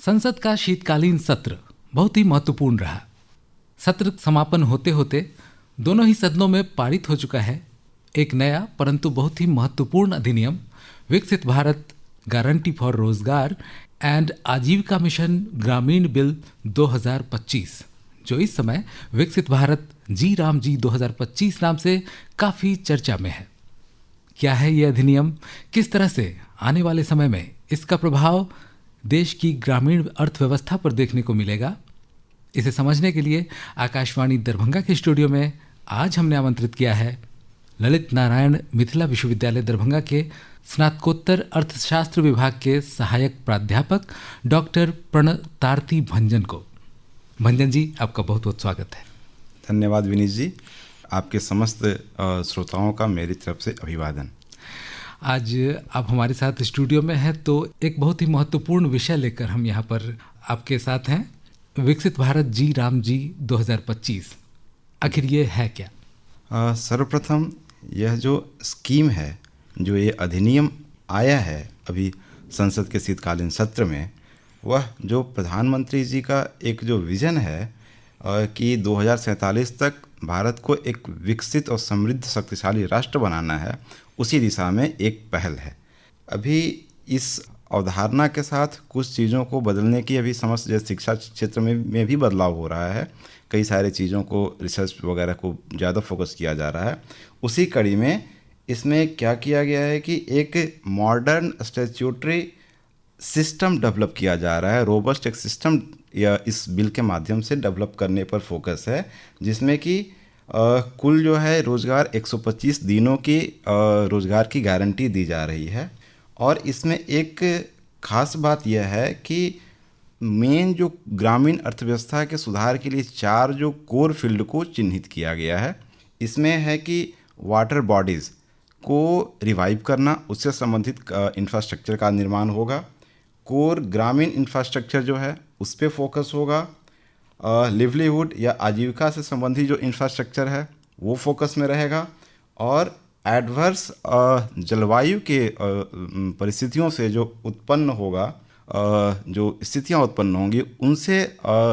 संसद का शीतकालीन सत्र बहुत ही महत्वपूर्ण रहा। सत्र समापन होते होते दोनों ही सदनों में पारित हो चुका है एक नया परंतु बहुत ही महत्वपूर्ण अधिनियम, विकसित भारत गारंटी फॉर रोजगार एंड आजीविका मिशन ग्रामीण बिल 2025, जो इस समय विकसित भारत जी राम जी 2025 नाम से काफ़ी चर्चा में है। क्या है ये अधिनियम, किस तरह से आने वाले समय में इसका प्रभाव देश की ग्रामीण अर्थव्यवस्था पर देखने को मिलेगा, इसे समझने के लिए आकाशवाणी दरभंगा के स्टूडियो में आज हमने आमंत्रित किया है ललित नारायण मिथिला विश्वविद्यालय दरभंगा के स्नातकोत्तर अर्थशास्त्र विभाग के सहायक प्राध्यापक डॉक्टर प्रणतारती भंजन को। भंजन जी, आपका बहुत बहुत स्वागत है। धन्यवाद विनीत जी, आपके समस्त श्रोताओं का मेरी तरफ से अभिवादन। आज आप हमारे साथ स्टूडियो में हैं तो एक बहुत ही महत्वपूर्ण विषय लेकर हम यहाँ पर आपके साथ हैं, विकसित भारत जी राम जी 2025। आखिर ये है क्या? सर्वप्रथम यह जो स्कीम है, जो ये अधिनियम आया है अभी संसद के शीतकालीन सत्र में, वह जो प्रधानमंत्री जी का एक जो विज़न है कि 2047 तक भारत को एक विकसित और समृद्ध शक्तिशाली राष्ट्र बनाना है, उसी दिशा में एक पहल है। अभी इस अवधारणा के साथ कुछ चीज़ों को बदलने की अभी समझ, जैसे शिक्षा क्षेत्र में भी बदलाव हो रहा है, कई सारी चीज़ों को रिसर्च वगैरह को ज़्यादा फोकस किया जा रहा है। उसी कड़ी में इसमें क्या किया गया है कि एक मॉडर्न स्टैट्यूटरी सिस्टम डेवलप किया जा रहा है, रोबस्ट एक सिस्टम या इस बिल के माध्यम से डेवलप करने पर फोकस है, जिसमें कि कुल जो है रोज़गार 125 दिनों की रोज़गार की गारंटी दी जा रही है। और इसमें एक ख़ास बात यह है कि मेन जो ग्रामीण अर्थव्यवस्था के सुधार के लिए 4 जो कोर फील्ड को चिन्हित किया गया है, इसमें है कि वाटर बॉडीज़ को रिवाइव करना, उससे संबंधित इंफ्रास्ट्रक्चर का निर्माण होगा। कोर ग्रामीण इंफ्रास्ट्रक्चर जो है उस पर फोकस होगा। लिवलीहुड या आजीविका से संबंधित जो इंफ्रास्ट्रक्चर है वो फोकस में रहेगा। और एडवर्स जलवायु के परिस्थितियों से जो उत्पन्न होगा, जो स्थितियां उत्पन्न होंगी, उनसे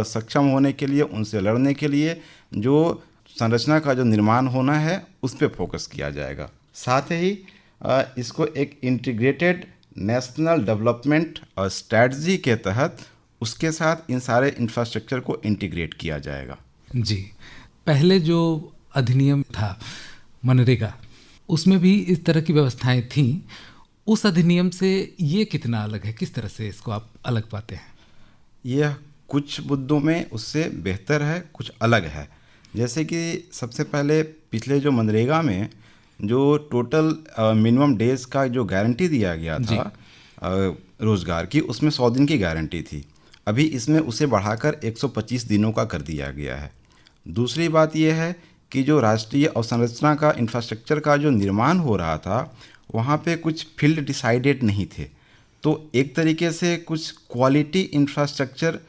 सक्षम होने के लिए, उनसे लड़ने के लिए जो संरचना का जो निर्माण होना है उस पर फोकस किया जाएगा। साथ ही इसको एक इंटीग्रेटेड नेशनल डेवलपमेंट स्ट्रैटेजी के तहत उसके साथ इन सारे इंफ्रास्ट्रक्चर को इंटीग्रेट किया जाएगा। जी, पहले जो अधिनियम था मनरेगा, उसमें भी इस तरह की व्यवस्थाएं थीं। उस अधिनियम से ये कितना अलग है, किस तरह से इसको आप अलग पाते हैं? यह कुछ मुद्दों में उससे बेहतर है, कुछ अलग है। जैसे कि सबसे पहले पिछले जो मनरेगा में जो टोटल मिनिमम डेज का जो गारंटी दिया गया था रोज़गार की, उसमें 100 दिन की गारंटी थी। अभी इसमें उसे बढ़ाकर 125 दिनों का कर दिया गया है। दूसरी बात यह है कि जो राष्ट्रीय अवसंरचना का इंफ्रास्ट्रक्चर का जो निर्माण हो रहा था, वहाँ पे कुछ फील्ड डिसाइडेड नहीं थे, तो एक तरीके से कुछ क्वालिटी इंफ्रास्ट्रक्चर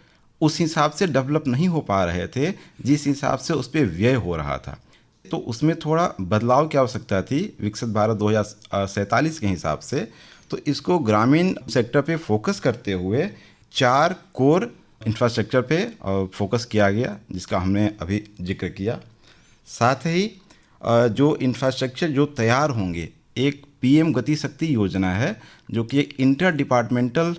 उस हिसाब से डेवलप नहीं हो पा रहे थे जिस हिसाब से उस पर व्यय हो रहा था। तो उसमें थोड़ा बदलाव की आवश्यकता थी विकसित भारत 2047 के हिसाब से। तो इसको ग्रामीण सेक्टर पे फोकस करते हुए 4 कोर इंफ्रास्ट्रक्चर पे फोकस किया गया, जिसका हमने अभी जिक्र किया। साथ ही जो इंफ्रास्ट्रक्चर जो तैयार होंगे, एक पीएम गति शक्ति योजना है जो कि एक इंटर डिपार्टमेंटल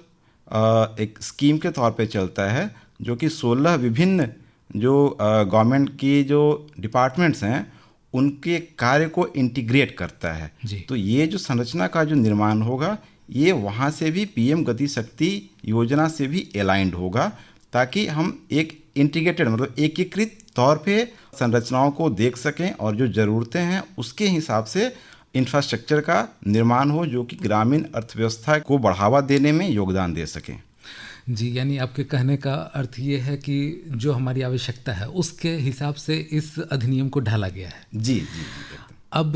एक स्कीम के तौर पे चलता है, जो कि 16 विभिन्न जो गवर्नमेंट की जो डिपार्टमेंट्स हैं उनके कार्य को इंटीग्रेट करता है। तो ये जो संरचना का जो निर्माण होगा, ये वहाँ से भी पीएम गति शक्ति योजना से भी अलाइंड होगा, ताकि हम एक इंटीग्रेटेड मतलब एकीकृत तौर पे संरचनाओं को देख सकें और जो ज़रूरतें हैं उसके हिसाब से इंफ्रास्ट्रक्चर का निर्माण हो, जो कि ग्रामीण अर्थव्यवस्था को बढ़ावा देने में योगदान दे सकें। जी, यानी आपके कहने का अर्थ ये है कि जो हमारी आवश्यकता है उसके हिसाब से इस अधिनियम को ढाला गया है। जी। अब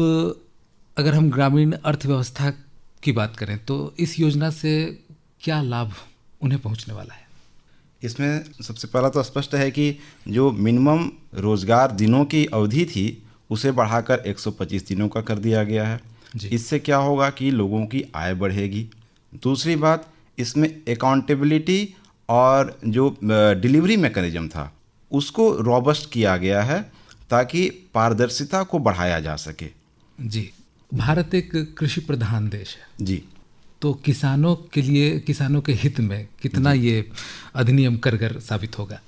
अगर हम ग्रामीण अर्थव्यवस्था की बात करें तो इस योजना से क्या लाभ उन्हें पहुंचने वाला है? इसमें सबसे पहला तो स्पष्ट है कि जो मिनिमम रोज़गार दिनों की अवधि थी उसे बढ़ाकर 125 दिनों का कर दिया गया है। इससे क्या होगा कि लोगों की आय बढ़ेगी। दूसरी बात, इसमें अकाउंटेबिलिटी और जो डिलीवरी मैकेनिज्म था उसको रॉबस्ट किया गया है ताकि पारदर्शिता को बढ़ाया जा सके। जी, भारत एक कृषि प्रधान देश है। जी, तो किसानों के लिए, किसानों के हित में कितना ये अधिनियम कारगर साबित होगा?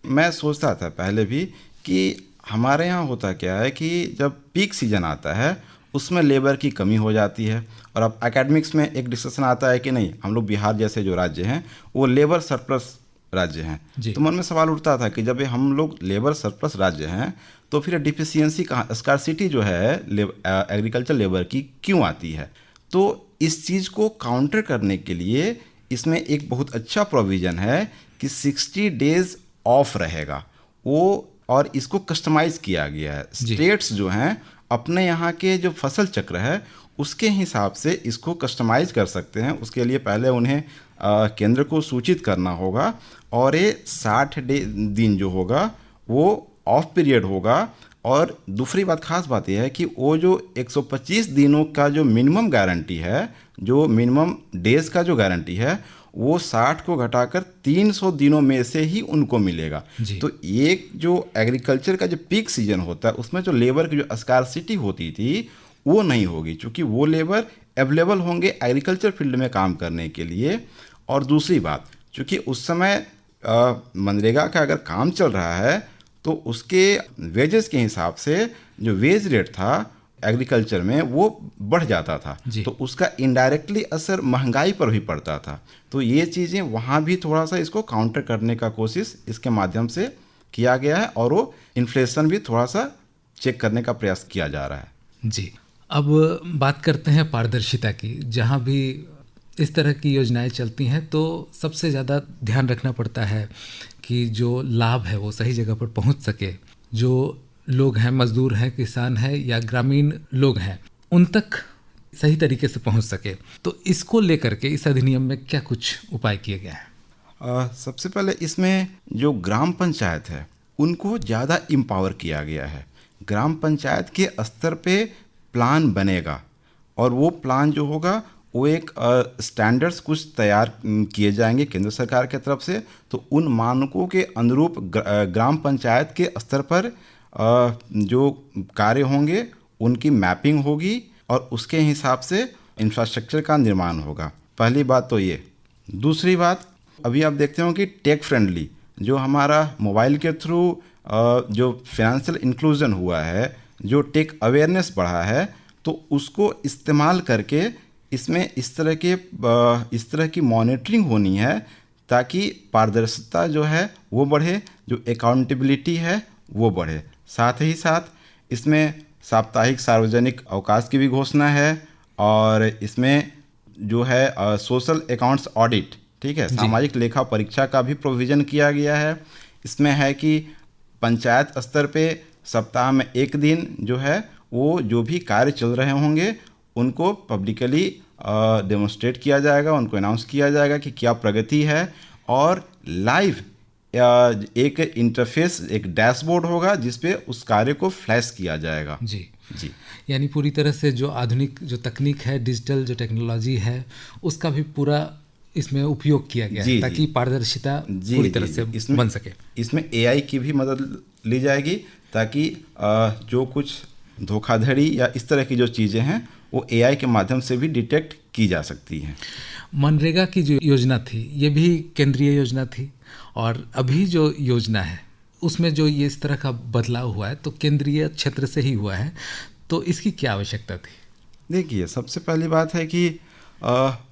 मैं सोचता था पहले भी कि हमारे यहाँ होता क्या है कि जब पीक सीजन आता है उसमें लेबर की कमी हो जाती है, और अब एकेडमिक्स में एक डिस्कशन आता है कि नहीं, हम लोग बिहार जैसे जो राज्य हैं वो लेबर सरप्लस राज्य हैं। तो मन में सवाल उठता था कि जब हम लोग लेबर सरप्लस राज्य हैं तो फिर डिफिशियंसी कहाँ, स्कार्सिटी जो है एग्रीकल्चर लेबर की क्यों आती है। तो इस चीज़ को काउंटर करने के लिए इसमें एक बहुत अच्छा प्रोविज़न है कि 60 डेज ऑफ रहेगा वो, और इसको कस्टमाइज़ किया गया है। स्टेट्स जो हैं अपने यहाँ के जो फसल चक्र है उसके हिसाब से इसको कस्टमाइज कर सकते हैं। उसके लिए पहले उन्हें केंद्र को सूचित करना होगा, और ये 60 दिन जो होगा वो ऑफ पीरियड होगा। और दूसरी बात, खास बात यह है कि वो जो 125 दिनों का जो मिनिमम गारंटी है, जो मिनिमम डेज का जो गारंटी है, वो 60 को घटाकर 300 दिनों में से ही उनको मिलेगा। तो एक जो एग्रीकल्चर का जो पीक सीजन होता है उसमें जो लेबर की जो स्कार्सिटी होती थी वो नहीं होगी, क्योंकि वो लेबर अवेलेबल होंगे एग्रीकल्चर फील्ड में काम करने के लिए। और दूसरी बात, चूँकि उस समय मनरेगा का अगर काम चल रहा है तो उसके वेजेस के हिसाब से जो वेज रेट था एग्रीकल्चर में वो बढ़ जाता था, तो उसका इनडायरेक्टली असर महंगाई पर भी पड़ता था। तो ये चीज़ें वहाँ भी थोड़ा सा इसको काउंटर करने का कोशिश इसके माध्यम से किया गया है, और वो इन्फ्लेशन भी थोड़ा सा चेक करने का प्रयास किया जा रहा है। जी, अब बात करते हैं पारदर्शिता की। जहाँ भी इस तरह की योजनाएं चलती हैं तो सबसे ज़्यादा ध्यान रखना पड़ता है कि जो लाभ है वो सही जगह पर पहुंच सके। जो लोग हैं, मजदूर हैं, किसान हैं या ग्रामीण लोग हैं, उन तक सही तरीके से पहुंच सके। तो इसको लेकर के इस अधिनियम में क्या कुछ उपाय किए गए हैं? सबसे पहले इसमें जो ग्राम पंचायत है उनको ज़्यादा एम्पावर किया गया है। ग्राम पंचायत के स्तर पे प्लान बनेगा, और वो प्लान जो होगा वो एक स्टैंडर्ड्स कुछ तैयार किए जाएंगे केंद्र सरकार की तरफ से। तो उन मानकों के अनुरूप ग्राम पंचायत के स्तर पर जो कार्य होंगे उनकी मैपिंग होगी, और उसके हिसाब से इंफ्रास्ट्रक्चर का निर्माण होगा। पहली बात तो ये। दूसरी बात, अभी आप देखते हो कि टेक फ्रेंडली जो हमारा मोबाइल के थ्रू जो फाइनेंशियल इंक्लूजन हुआ है, जो टेक अवेयरनेस बढ़ा है, तो उसको इस्तेमाल करके इसमें इस तरह की मॉनिटरिंग होनी है ताकि पारदर्शिता जो है वो बढ़े, जो अकाउंटेबिलिटी है वो बढ़े। साथ ही साथ इसमें साप्ताहिक सार्वजनिक अवकाश की भी घोषणा है, और इसमें जो है सोशल अकाउंट्स ऑडिट, ठीक है, सामाजिक लेखा परीक्षा का भी प्रोविज़न किया गया है। इसमें है कि पंचायत स्तर पे सप्ताह में एक दिन जो है वो जो भी कार्य चल रहे होंगे उनको पब्लिकली डेमोन्स्ट्रेट किया जाएगा, उनको अनाउंस किया जाएगा कि क्या प्रगति है, और लाइव एक इंटरफेस, एक डैशबोर्ड होगा जिसपे उस कार्य को फ्लैश किया जाएगा। जी, यानी पूरी तरह से जो आधुनिक जो तकनीक है, डिजिटल जो टेक्नोलॉजी है, उसका भी पूरा इसमें उपयोग किया गया है ताकि पारदर्शिता पूरी तरह से बन सके। इसमें AI की भी मदद ली जाएगी ताकि जो कुछ धोखाधड़ी या इस तरह की जो चीज़ें हैं वो AI के माध्यम से भी डिटेक्ट की जा सकती हैं। मनरेगा की जो योजना थी ये भी केंद्रीय योजना थी, और अभी जो योजना है उसमें जो ये इस तरह का बदलाव हुआ है तो केंद्रीय क्षेत्र से ही हुआ है, तो इसकी क्या आवश्यकता थी? देखिए, सबसे पहली बात है कि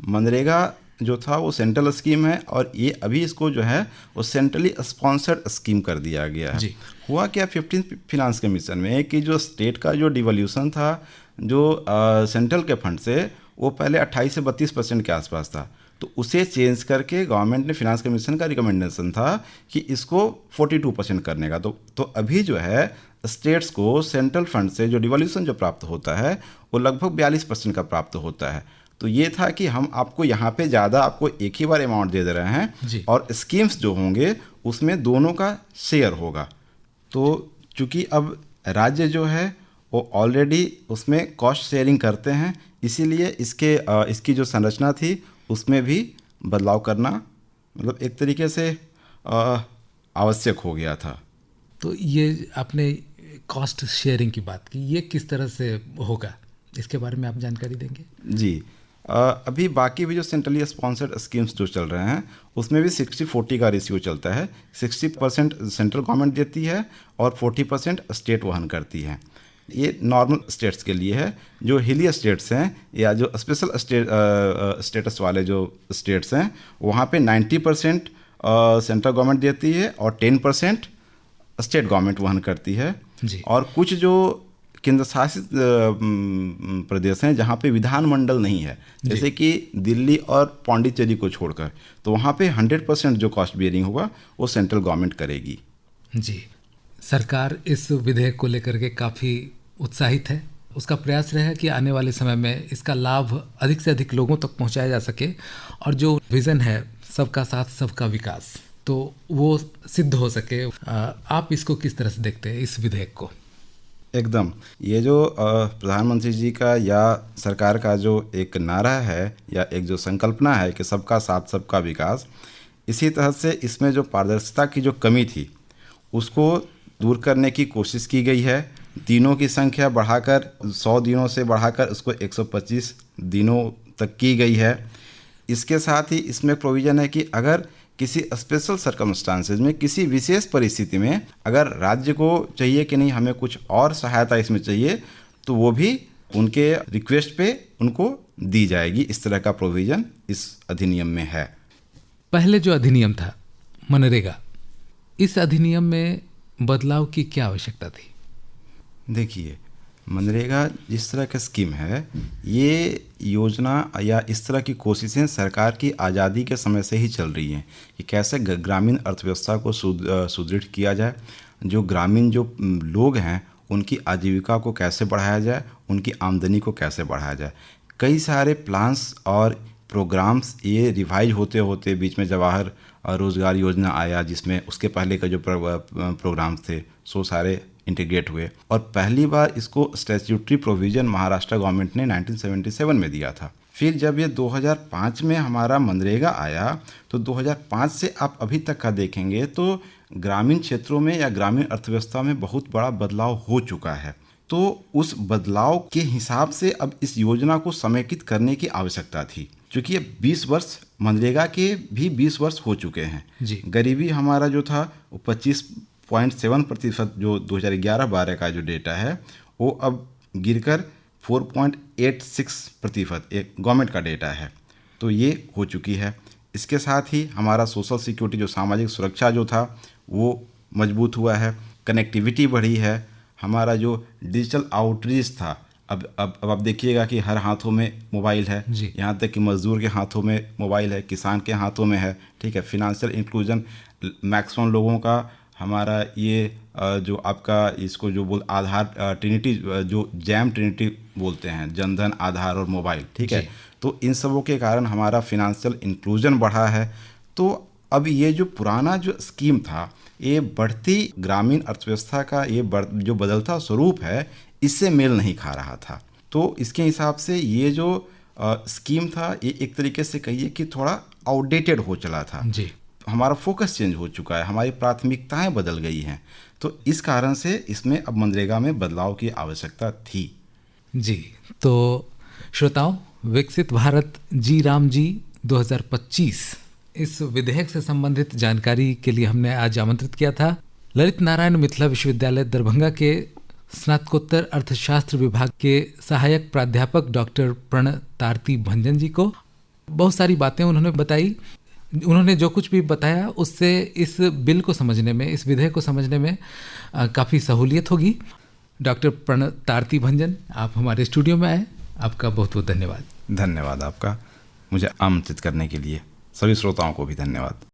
मनरेगा जो था वो सेंट्रल स्कीम है, और ये अभी इसको जो है वो सेंट्रली स्पॉन्सर्ड स्कीम कर दिया गया है। हुआ क्या 15th फिनांस कमीशन में कि जो स्टेट का जो डिवोल्यूशन था जो सेंट्रल के फंड से, वो पहले 28 से 32% के आसपास था, तो उसे चेंज करके गवर्नमेंट ने, फिनांस कमीशन का रिकमेंडेशन था कि इसको 42% करने का। तो अभी जो है स्टेट्स को सेंट्रल फंड से जो डिवोल्यूशन जो प्राप्त होता है वो लगभग 42% का प्राप्त होता है। तो ये था कि हम आपको यहाँ पे ज़्यादा आपको एक ही बार अमाउंट दे रहे हैं, और स्कीम्स जो होंगे उसमें दोनों का शेयर होगा। तो चूँकि अब राज्य जो है वो ऑलरेडी उसमें कॉस्ट शेयरिंग करते हैं, इसीलिए इसकी जो संरचना थी उसमें भी बदलाव करना मतलब एक तरीके से आवश्यक हो गया था। तो ये आपने कॉस्ट शेयरिंग की बात की, ये किस तरह से होगा, इसके बारे में आप जानकारी देंगे? जी, अभी बाकी भी जो सेंट्रली स्पॉन्सर्ड स्कीम्स जो चल रहे हैं उसमें भी 60-40 का रेशियो चलता है। 60% सेंट्रल गवर्नमेंट देती है और 40% स्टेट वहन करती है। ये नॉर्मल स्टेट्स के लिए है। जो हिली स्टेट्स हैं या जो स्पेशल स्टेटस वाले जो स्टेट्स हैं वहाँ पे 90% सेंट्रल गवर्नमेंट देती है और 10% स्टेट गवर्नमेंट वहन करती है जी। और कुछ जो केंद्र शासित प्रदेश हैं जहाँ पे विधानमंडल नहीं है, जैसे कि दिल्ली और पौंडीचेरी को छोड़कर, तो वहाँ पे 100% जो कॉस्ट बियरिंग होगा वो सेंट्रल गवर्नमेंट करेगी। जी, सरकार इस विधेयक को लेकर के काफ़ी उत्साहित है। उसका प्रयास रहा है कि आने वाले समय में इसका लाभ अधिक से अधिक लोगों तक पहुंचाया जा सके और जो विज़न है सबका साथ सबका विकास, तो वो सिद्ध हो सके। आप इसको किस तरह से देखते हैं, इस विधेयक को? एकदम, ये जो प्रधानमंत्री जी का या सरकार का जो एक नारा है या एक जो संकल्पना है कि सबका साथ सबका विकास, इसी तरह से इसमें जो पारदर्शिता की जो कमी थी उसको दूर करने की कोशिश की गई है। दिनों की संख्या बढ़ाकर 100 दिनों से बढ़ाकर उसको 125 दिनों तक की गई है। इसके साथ ही इसमें प्रोविज़न है कि अगर किसी स्पेशल सर्कमस्टांसेस में, किसी विशेष परिस्थिति में अगर राज्य को चाहिए कि नहीं हमें कुछ और सहायता इसमें चाहिए, तो वो भी उनके रिक्वेस्ट पे उनको दी जाएगी। इस तरह का प्रोविज़न इस अधिनियम में है। पहले जो अधिनियम था मनरेगा, इस अधिनियम में बदलाव की क्या आवश्यकता थी? देखिए, मनरेगा जिस तरह का स्कीम है, ये योजना या इस तरह की कोशिशें सरकार की आज़ादी के समय से ही चल रही हैं कि कैसे ग्रामीण अर्थव्यवस्था को सुदृढ़ किया जाए, जो ग्रामीण जो लोग हैं उनकी आजीविका को कैसे बढ़ाया जाए, उनकी आमदनी को कैसे बढ़ाया जाए। कई सारे प्लान्स और प्रोग्राम्स ये रिवाइज होते होते बीच में जवाहर रोज़गार योजना आया, जिसमें उसके पहले का जो प्रोग्राम्स थे सो सारे इंटीग्रेट हुए और पहली बार इसको स्टैट्यूटरी प्रोविज़न महाराष्ट्र गवर्नमेंट ने 1977 में दिया था। फिर जब ये 2005 में हमारा मनरेगा आया तो 2005 से आप अभी तक का देखेंगे तो ग्रामीण क्षेत्रों में या ग्रामीण अर्थव्यवस्था में बहुत बड़ा बदलाव हो चुका है। तो उस बदलाव के हिसाब से अब इस योजना को समेकित करने की आवश्यकता थी, क्योंकि ये 20 वर्ष मनरेगा के भी 20 वर्ष हो चुके हैं जी। गरीबी हमारा जो था वो 25.7% जो 2011-12 का जो डेटा है वो अब गिरकर 4.86% एक गवर्नमेंट का डेटा है, तो ये हो चुकी है। इसके साथ ही हमारा सोशल सिक्योरिटी जो सामाजिक सुरक्षा जो था वो मजबूत हुआ है, कनेक्टिविटी बढ़ी है, हमारा जो डिजिटल आउटरीच था अब आप देखिएगा कि हर हाथों में मोबाइल है, यहाँ तक कि मजदूर के हाथों में मोबाइल है, किसान के हाथों में है, ठीक है। फिनेंशियल इंक्लूजन मैक्सिमम लोगों का हमारा ये जो आपका इसको जो बोल आधार ट्रिनिटी जो जैम ट्रिनिटी बोलते हैं, जनधन, आधार और मोबाइल, ठीक है। तो इन सबों के कारण हमारा फिनेंशियल इंक्लूजन बढ़ा है। तो अब ये जो पुराना जो स्कीम था ये बढ़ती ग्रामीण अर्थव्यवस्था का ये जो बदलता स्वरूप है इससे मेल नहीं खा रहा था। तो इसके हिसाब से ये जो स्कीम था ये एक तरीके से कहिए कि थोड़ा आउटडेटेड हो चला था जी। हमारा फोकस चेंज हो चुका है, हमारी प्राथमिकताएं बदल गई हैं, तो इस कारण से इसमें अब मनरेगा में बदलाव की आवश्यकता थी। जी, तो श्रोताओं, विकसित भारत जी राम जी 2025 इस विधेयक से संबंधित जानकारी के लिए हमने आज आमंत्रित किया था ललित नारायण मिथिला विश्वविद्यालय दरभंगा के स्नातकोत्तर अर्थशास्त्र विभाग के सहायक प्राध्यापक डॉक्टर प्रणतारती भंजन जी को। बहुत सारी बातें उन्होंने बताई। उन्होंने जो कुछ भी बताया उससे इस बिल को समझने में, इस विधेयक को समझने में काफ़ी सहूलियत होगी। डॉक्टर प्रणतारती भंजन, आप हमारे स्टूडियो में आए, आपका बहुत बहुत धन्यवाद। धन्यवाद आपका, मुझे आमंत्रित करने के लिए। सभी श्रोताओं को भी धन्यवाद।